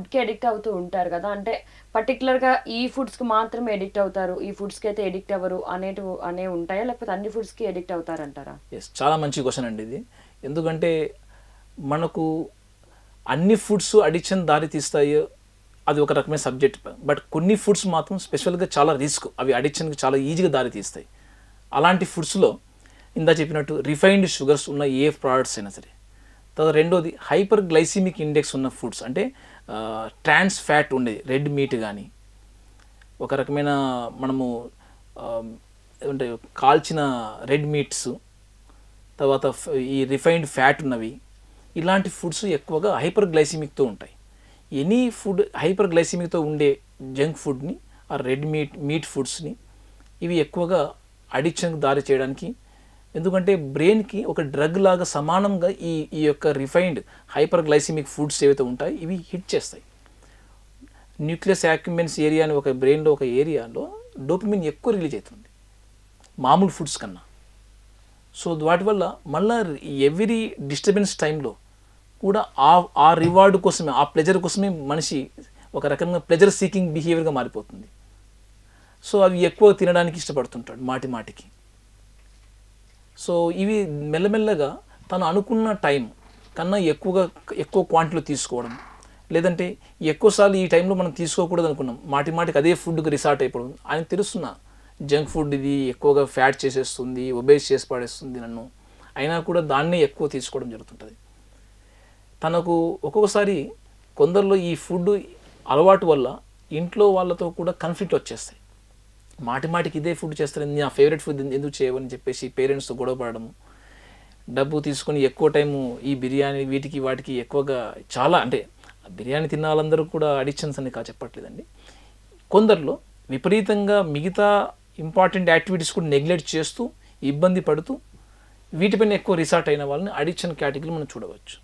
ఫుడ్కి ఎడిక్ట్ అవుతూ ఉంటారు కదా, అంటే పర్టికులర్గా ఈ ఫుడ్స్కి మాత్రమే ఎడిక్ట్ అవుతారు, ఈ ఫుడ్స్కి అయితే ఎడిక్ట్ అవ్వరు అనేవి ఉంటాయా, లేకపోతే అన్ని ఫుడ్స్కి ఎడిక్ట్ అవుతారంటారా? ఎస్, చాలా మంచి క్వశ్చన్ అండి ఇది. ఎందుకంటే మనకు అన్ని ఫుడ్స్ అడిక్షన్ దారి తీస్తాయి, అది ఒక రకమైన సబ్జెక్ట్. బట్ కొన్ని ఫుడ్స్ మాత్రం స్పెషల్గా చాలా రిస్క్, అవి అడిక్షన్కి చాలా ఈజీగా దారి తీస్తాయి. అలాంటి ఫుడ్స్లో ఇందా చెప్పినట్టు రిఫైన్డ్ షుగర్స్ ఉన్న ఏ ప్రోడక్ట్స్ అయినా సరే. తర్వాత రెండోది హైపర్ గ్లైసిమిక్ ఇండెక్స్ ఉన్న ఫుడ్స్, అంటే ట్రాన్స్ ఫ్యాట్ ఉండేది, రెడ్ మీట్ కానీ, ఒక రకమైన మనము ఏమంటే కాల్చిన రెడ్ మీట్స్, తర్వాత ఈ రిఫైన్డ్ ఫ్యాట్ ఉన్నవి, ఇలాంటి ఫుడ్స్ ఎక్కువగా హైపర్ గ్లైసిమిక్తో ఉంటాయి. ఎనీ ఫుడ్ హైపర్ గ్లైసిమిక్తో ఉండే జంక్ ఫుడ్ని, ఆ రెడ్ మీట్ ఫుడ్స్ని, ఇవి ఎక్కువగా అడిక్షన్కి దారి చేయడానికి, ఎందుకంటే బ్రెయిన్కి ఒక డ్రగ్ లాగా సమానంగా ఈ యొక్క రిఫైన్డ్ హైపర్ గ్లైసిమిక్ ఫుడ్స్ ఏవైతే ఉంటాయి ఇవి హిట్ చేస్తాయి. న్యూక్లియస్ యాక్యుమెంట్స్ ఏరియా అని ఒక బ్రెయిన్లో ఒక ఏరియాలో డోపమిన్ ఎక్కువ రిలీజ్ అవుతుంది మామూలు ఫుడ్స్ కన్నా. సో వాటి వల్ల మళ్ళీ ఎవ్రీ డిస్టర్బెన్స్ టైంలో కూడా ఆ రివార్డు కోసమే, ఆ ప్లెజర్ కోసమే మనిషి ఒక రకంగా ప్లెజర్ సీకింగ్ బిహేవియర్గా మారిపోతుంది. సో అవి ఎక్కువ తినడానికి ఇష్టపడుతుంటాడు మాటికి. సో ఇవి మెల్లమెల్లగా తను అనుకున్న టైం కన్నా ఎక్కువ క్వాంటిటీలో తీసుకోవడం, లేదంటే ఎక్కువసార్లు ఈ టైంలో మనం తీసుకోకూడదు అనుకున్నాం, మాటికి అదే ఫుడ్కి రిసార్ట్ అయిపోవడం. ఆయనకు తెలుస్తున్నా జంక్ ఫుడ్ ఇది ఎక్కువగా ఫ్యాట్ చేసేస్తుంది, ఒబేస్ చేసి పడేస్తుంది నన్ను, అయినా కూడా దాన్నే ఎక్కువ తీసుకోవడం జరుగుతుంటుంది. తనకు ఒక్కొక్కసారి కొందరిలో ఈ ఫుడ్ అలవాటు వల్ల ఇంట్లో వాళ్ళతో కూడా కాన్ఫ్లిక్ట్ వచ్చేస్తాయి. మాటికి ఇదే ఫుడ్ చేస్తారు, నా ఫేవరెట్ ఫుడ్ ఎందుకు చేయవని చెప్పేసి పేరెంట్స్తో గొడవపడము, డబ్బు తీసుకొని ఎక్కువ టైము ఈ బిర్యానీ వీటికి వాటికి ఎక్కువగా, చాలా అంటే బిర్యానీ తిన్న వాళ్ళందరూ కూడా అడిక్షన్స్ అని చెప్పట్లేదండి. కొందరిలో విపరీతంగా మిగతా ఇంపార్టెంట్ యాక్టివిటీస్ కూడా నెగ్లెక్ట్ చేస్తూ ఇబ్బంది పడుతూ వీటిపైన ఎక్కువ రిసార్ట్ అయిన వాళ్ళని అడిక్షన్ కేటగిరీలో మనం చూడవచ్చు.